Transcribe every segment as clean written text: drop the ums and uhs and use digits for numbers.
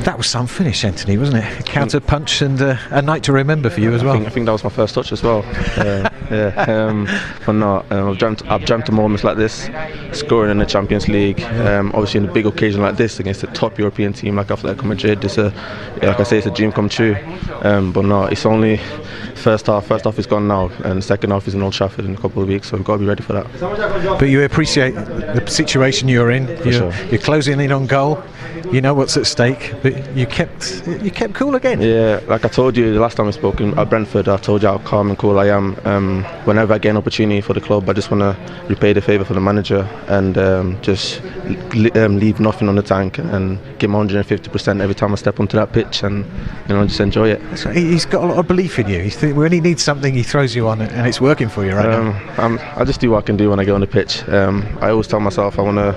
That was some finish, Anthony, wasn't it? Counter punch and a night to remember for you as well. I think that was my first touch as well. But no, I've dreamt of moments like this, scoring in the Champions League. Obviously, in a big occasion like this against a top European team like Atletico Madrid, it's like I say, it's a dream come true. But no, it's only first half. First half is gone now, and second half is in Old Trafford in a couple of weeks. So we've got to be ready for that. But you appreciate the situation you're in. You're closing in on goal. You know what's at stake, but you kept cool again. Yeah, like I told you the last time we spoke at Brentford, I told you how calm and cool I am. Whenever I get an opportunity for the club, I just want to repay the favour for the manager and just leave nothing on the tank and give him 150% every time I step onto that pitch, and just enjoy it. So he's got a lot of belief in you. When he needs something, he throws you on, and it's working for you right now. I just do what I can do when I get on the pitch. I always tell myself I want to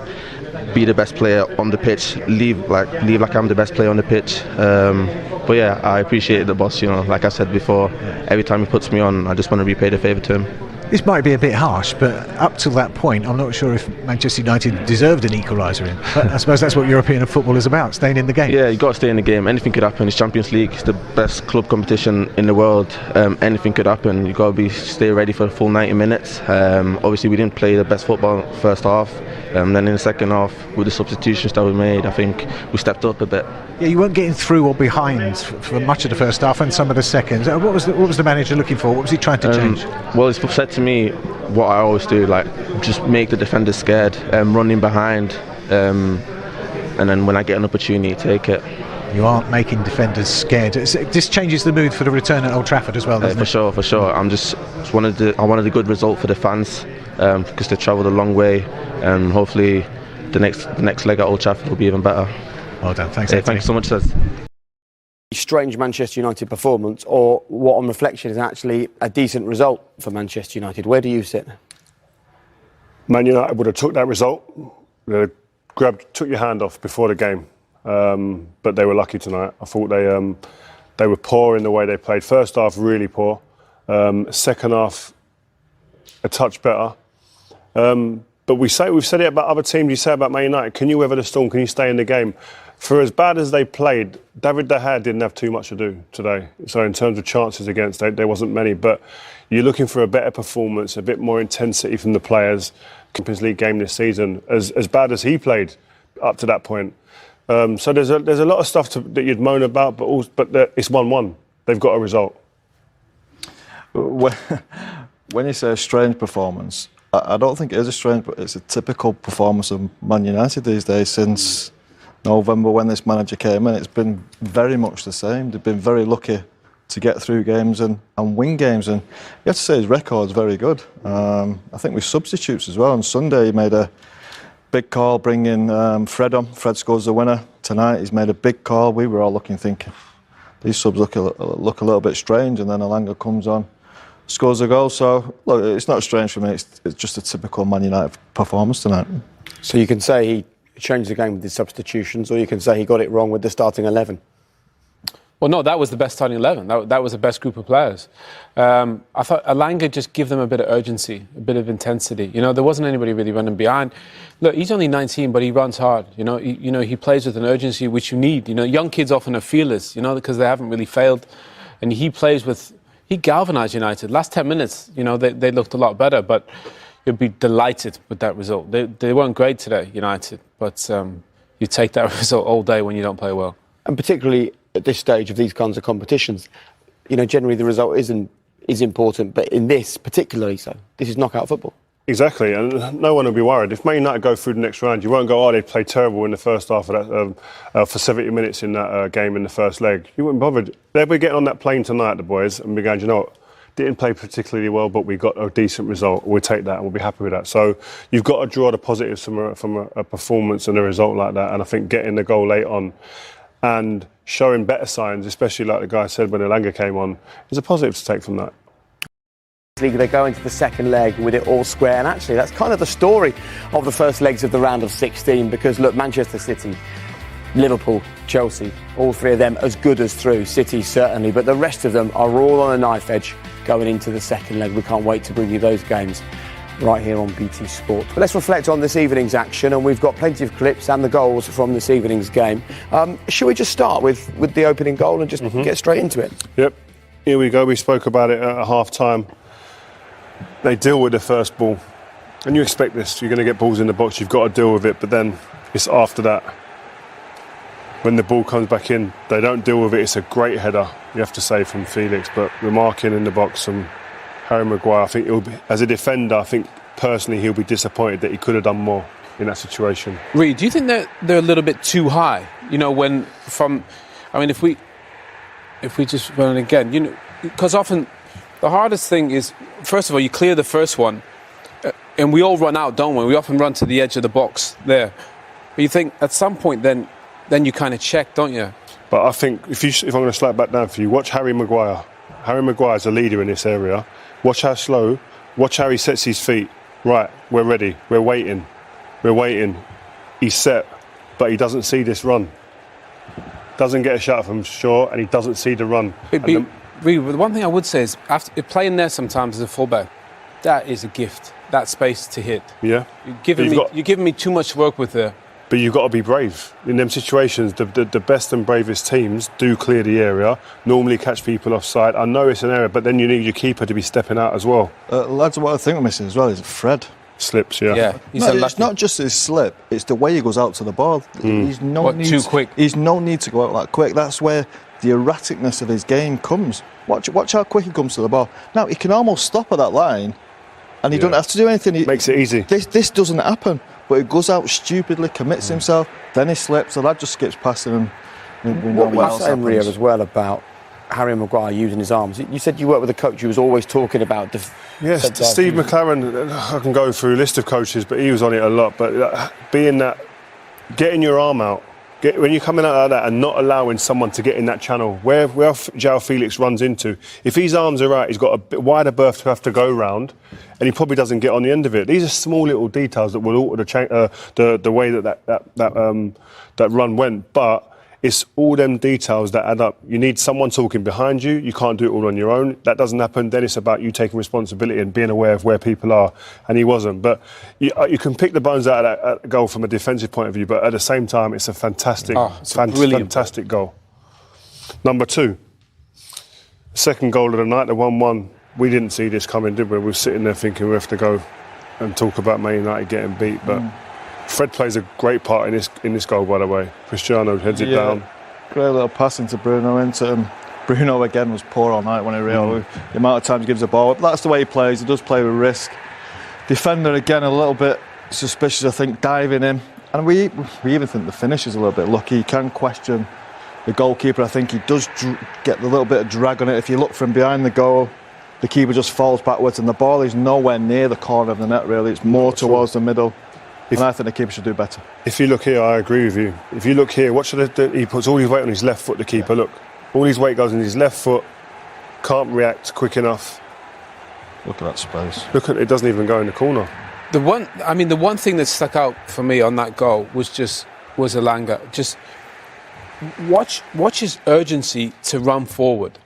be the best player on the pitch, leave like I'm the best player on the pitch. But yeah, I appreciate the boss. Like I said before, every time he puts me on, I just want to repay the favour to him. This might be a bit harsh, but up to that point, I'm not sure if Manchester United deserved an equaliser in. But I suppose that's what European football is about, staying in the game. Yeah, you got to stay in the game. Anything could happen. It's Champions League. It's the best club competition in the world. Anything could happen. You got to stay ready for the full 90 minutes. Obviously, we didn't play the best football first half. Then in the second half, with the substitutions that we made, I think we stepped up a bit. Yeah, you weren't getting through or behind for much of the first half and some of the second. What was the manager looking for? What was he trying to change? Well, he's said to me what I always do, like just make the defenders scared, running behind, and then when I get an opportunity, take it. You aren't making defenders scared. This changes the mood for the return at Old Trafford as well, doesn't it? For sure. I wanted a good result for the fans because they travelled a long way, and hopefully the next leg at Old Trafford will be even better. Well done, thanks. Thank you so much, Sez. Strange Manchester United performance, or what on reflection is actually a decent result for Manchester United? Where do you sit? Man United would have took that result. They took your hand off before the game, but they were lucky tonight. I thought they were poor in the way they played. First half really poor. Second half a touch better. But we've said it about other teams. You say about Man United. Can you weather the storm? Can you stay in the game? For as bad as they played, David De Gea didn't have too much to do today. So in terms of chances against, there wasn't many. But you're looking for a better performance, a bit more intensity from the players. Champions League game this season, as bad as he played up to that point. So there's a lot of stuff that you'd moan about, but it's 1-1. They've got a result. When you say a strange performance, I don't think it is a strange, but it's a typical performance of Man United these days. Since November, when this manager came in, it's been very much the same. They've been very lucky to get through games and win games, and you have to say his record's very good. I think with substitutes as well. On Sunday he made a big call, bringing Fred on. Fred scores the winner. Tonight he's made a big call. We were all looking, thinking these subs look a little bit strange, and then Elanga comes on, scores a goal. So look, it's not strange for me. It's just a typical Man United performance tonight. So you can say he changed the game with his substitutions, or you can say he got it wrong with the starting 11. Well, no, that was the best starting 11. That was the best group of players. I thought Elanga just give them a bit of urgency, a bit of intensity. There wasn't anybody really running behind. Look, he's only 19, but he runs hard. He plays with an urgency which you need. Young kids often are fearless, because they haven't really failed, and he galvanised United. Last 10 minutes, they looked a lot better, but you'd be delighted with that result. They weren't great today, United, but you take that result all day when you don't play well. And particularly at this stage of these kinds of competitions, generally the result is important, but in this particularly so. This is knockout football. Exactly, and no one will be worried. If Man United go through the next round, you won't go, they played terrible in the first half of that, for 70 minutes in that game in the first leg. You wouldn't be bothered. They'll be getting on that plane tonight, the boys, and be going, didn't play particularly well, but we got a decent result. We'll take that and we'll be happy with that. So you've got to draw the positives from a performance and a result like that. And I think getting the goal late on and showing better signs, especially like the guy said when Elanga came on, is a positive to take from that. They go into the second leg with it all square, and actually that's kind of the story of the first legs of the round of 16, because look, Manchester City, Liverpool, Chelsea, all three of them as good as through. City certainly, but the rest of them are all on a knife edge going into the second leg. We can't wait to bring you those games. right here on BT Sport. But let's reflect on this evening's action, and we've got plenty of clips and the goals from this evening's game. Should we just start with the opening goal and just get straight into it? Yep, here we go. We spoke about it at half-time. They deal with the first ball, and you expect this. You're going to get balls in the box, you've got to deal with it, but then it's after that. When the ball comes back in, they don't deal with it. It's a great header, you have to say, from Felix, but the marking in the box from Harry Maguire, I think as a defender, I think personally he'll be disappointed that he could have done more in that situation. Reid, do you think they're a little bit too high? You know, if we just run it again, you know, because often the hardest thing is, first of all, you clear the first one, and we all run out, don't we? We often run to the edge of the box there. But you think at some point then you kind of check, don't you? But I think if I'm going to slow it back down for you, watch Harry Maguire. Harry Maguire's a leader in this area. Watch how slow. Watch how he sets his feet. Right, we're ready. We're waiting. He's set, but he doesn't see this run. Doesn't get a shot from short, and he doesn't see the run. The one thing I would say is, after playing there sometimes as a fullback, that is a gift. That space to hit. Yeah. You're giving me too much work with there. But you've got to be brave. In them situations, the best and bravest teams do clear the area, normally catch people offside. I know it's an area, but then you need your keeper to be stepping out as well. Lads, what I think we're missing as well is Fred. Slips, yeah. It's not just his slip, it's the way he goes out to the ball. He's too quick. He's no need to go out that quick. That's where the erraticness of his game comes. Watch how quick he comes to the ball. Now, he can almost stop at that line, and he don't have to do anything. Makes it easy. This doesn't happen. But he goes out stupidly, commits himself, then he slips, the lad just skips past him. And what were you saying, Ria, as well about Harry Maguire using his arms? You said you worked with a coach who was always talking about... Yes, Steve McLaren, I can go through a list of coaches, but he was on it a lot. But getting your arm out, when you're coming out like that and not allowing someone to get in that channel, where João Felix runs into, if his arms are out, he's got a bit wider berth to have to go round, and he probably doesn't get on the end of it. These are small little details that will alter the way that run went. But it's all them details that add up. You need someone talking behind you. You can't do it all on your own. That doesn't happen. Then it's about you taking responsibility and being aware of where people are. And he wasn't. But you can pick the bones out of that goal from a defensive point of view. But at the same time, it's a fantastic goal. Number 2, second goal of the night, the 1-1. We didn't see this coming, did we? We were sitting there thinking we have to go and talk about Man United getting beat. But Fred plays a great part in this goal, by the way. Cristiano heads it down. Great little pass into Bruno into him. Bruno again was poor all night when he realised the amount of times he gives the ball. But that's the way he plays. He does play with risk. Defender again a little bit suspicious, I think, diving in. And we even think the finish is a little bit lucky. You can question the goalkeeper. I think he does get a little bit of drag on it. If you look from behind the goal, the keeper just falls backwards and the ball is nowhere near the corner of the net, really. It's more towards the middle. And I think the keeper should do better. If you look here, I agree with you. If you look here, he puts all his weight on his left foot, the keeper. Look, all his weight goes on his left foot. Can't react quick enough. Look at that space. Look at it, doesn't even go in the corner. The one thing that stuck out for me on that goal was Elanga. Just watch his urgency to run forward.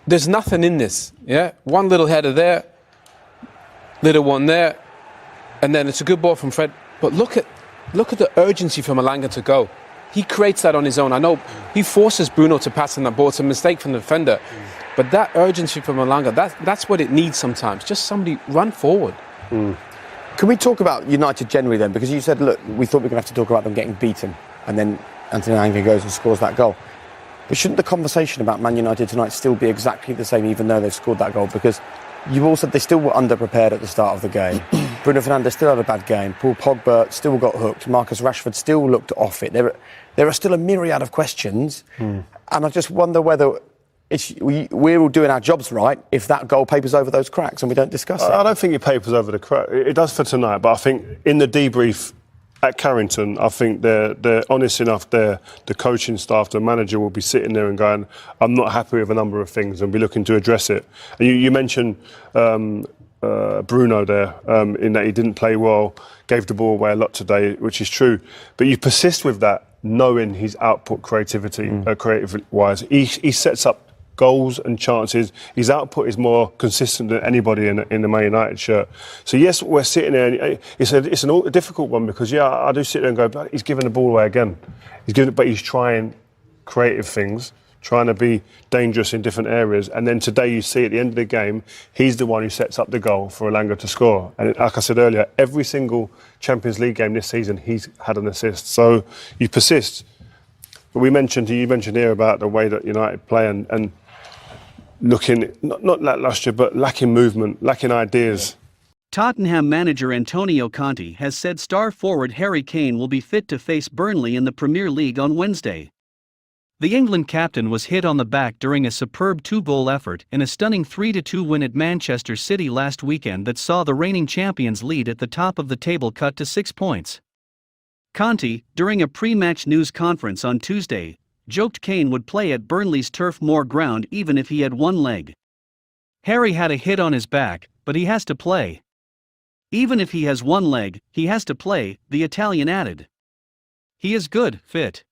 There's nothing in this. Yeah, one little header there, little one there, and then it's a good ball from Fred. But look at the urgency from Elanga to go. He creates that on his own. I know he forces Bruno to pass on that ball. It's a mistake from the defender. But that urgency from Elanga, that's what it needs sometimes. Just somebody run forward. Can we talk about United generally then? Because you said, look, we thought we were going to have to talk about them getting beaten. And then Anthony Elanga goes and scores that goal. But shouldn't the conversation about Man United tonight still be exactly the same, even though they've scored that goal? Because you all said they still were underprepared at the start of the game. Bruno Fernandes still had a bad game. Paul Pogba still got hooked. Marcus Rashford still looked off it. There are still a myriad of questions. And I just wonder whether we're all doing our jobs right if that goal papers over those cracks and we don't discuss it. I don't think it papers over the crack. It does for tonight, but I think in the debrief at Carrington, I think they're honest enough there. The coaching staff, the manager will be sitting there and going, I'm not happy with a number of things and be looking to address it. And you mentioned Bruno there, in that he didn't play well, gave the ball away a lot today, which is true. But you persist with that, knowing his output creative-wise. He sets up goals and chances. His output is more consistent than anybody in the Man United shirt. So yes, we're sitting there, and it's a difficult one because I do sit there and go, but he's giving the ball away again. But he's trying creative things, trying to be dangerous in different areas. And then today you see at the end of the game, he's the one who sets up the goal for Elanga to score. And like I said earlier, every single Champions League game this season, he's had an assist. So you persist. But you mentioned here about the way that United play and looking, not lacklustre, but lacking movement, lacking ideas. Tottenham manager Antonio Conte has said star forward Harry Kane will be fit to face Burnley in the Premier League on Wednesday. The England captain was hit on the back during a superb 2-goal effort in a stunning 3-2 win at Manchester City last weekend that saw the reigning champions lead at the top of the table cut to 6 points. Conte, during a pre-match news conference on Tuesday, joked Kane would play at Burnley's Turf Moor ground even if he had one leg. Harry had a hit on his back, but he has to play. Even if he has one leg, he has to play, the Italian added. He is good, fit.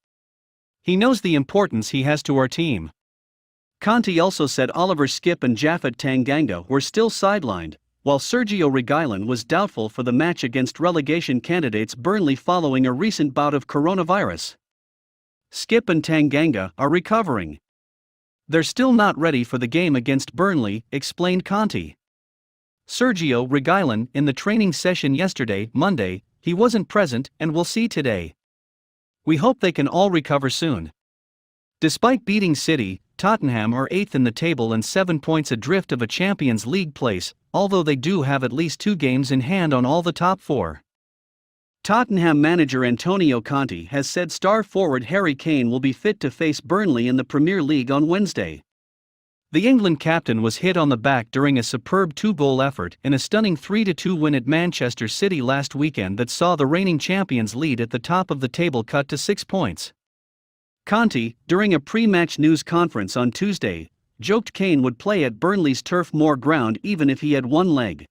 He knows the importance he has to our team. Conte also said Oliver Skipp and Japhet Tanganga were still sidelined, while Sergio Reguilon was doubtful for the match against relegation candidates Burnley following a recent bout of coronavirus. Skipp and Tanganga are recovering. They're still not ready for the game against Burnley, explained Conte. Sergio Reguilon, in the training session yesterday, Monday, he wasn't present and we'll see today. We hope they can all recover soon. Despite beating City, Tottenham are 8th in the table and 7 points adrift of a Champions League place, although they do have at least 2 games in hand on all the top 4. Tottenham manager Antonio Conte has said star forward Harry Kane will be fit to face Burnley in the Premier League on Wednesday. The England captain was hit on the back during a superb 2-goal effort in a stunning 3-2 win at Manchester City last weekend that saw the reigning champions lead at the top of the table cut to 6 points. Conte, during a pre-match news conference on Tuesday, joked Kane would play at Burnley's Turf Moor ground even if he had one leg.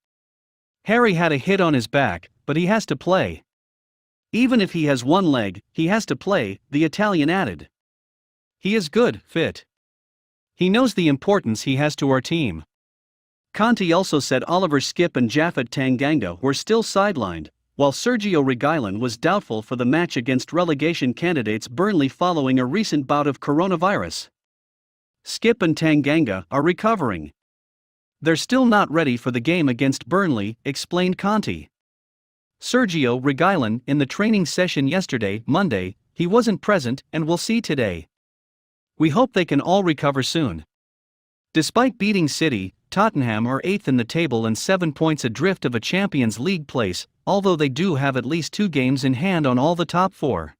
Harry had a hit on his back, but he has to play. Even if he has one leg, he has to play, the Italian added. He is good, fit. He knows the importance he has to our team. Conte also said Oliver Skipp and Japhet Tanganga were still sidelined, while Sergio Reguilon was doubtful for the match against relegation candidates Burnley following a recent bout of coronavirus. Skipp and Tanganga are recovering. They're still not ready for the game against Burnley, explained Conte. Sergio Reguilon, in the training session yesterday, Monday, he wasn't present and we'll see today. We hope they can all recover soon. Despite beating City, Tottenham are 8th in the table and 7 points adrift of a Champions League place, although they do have at least 2 games in hand on all the top 4.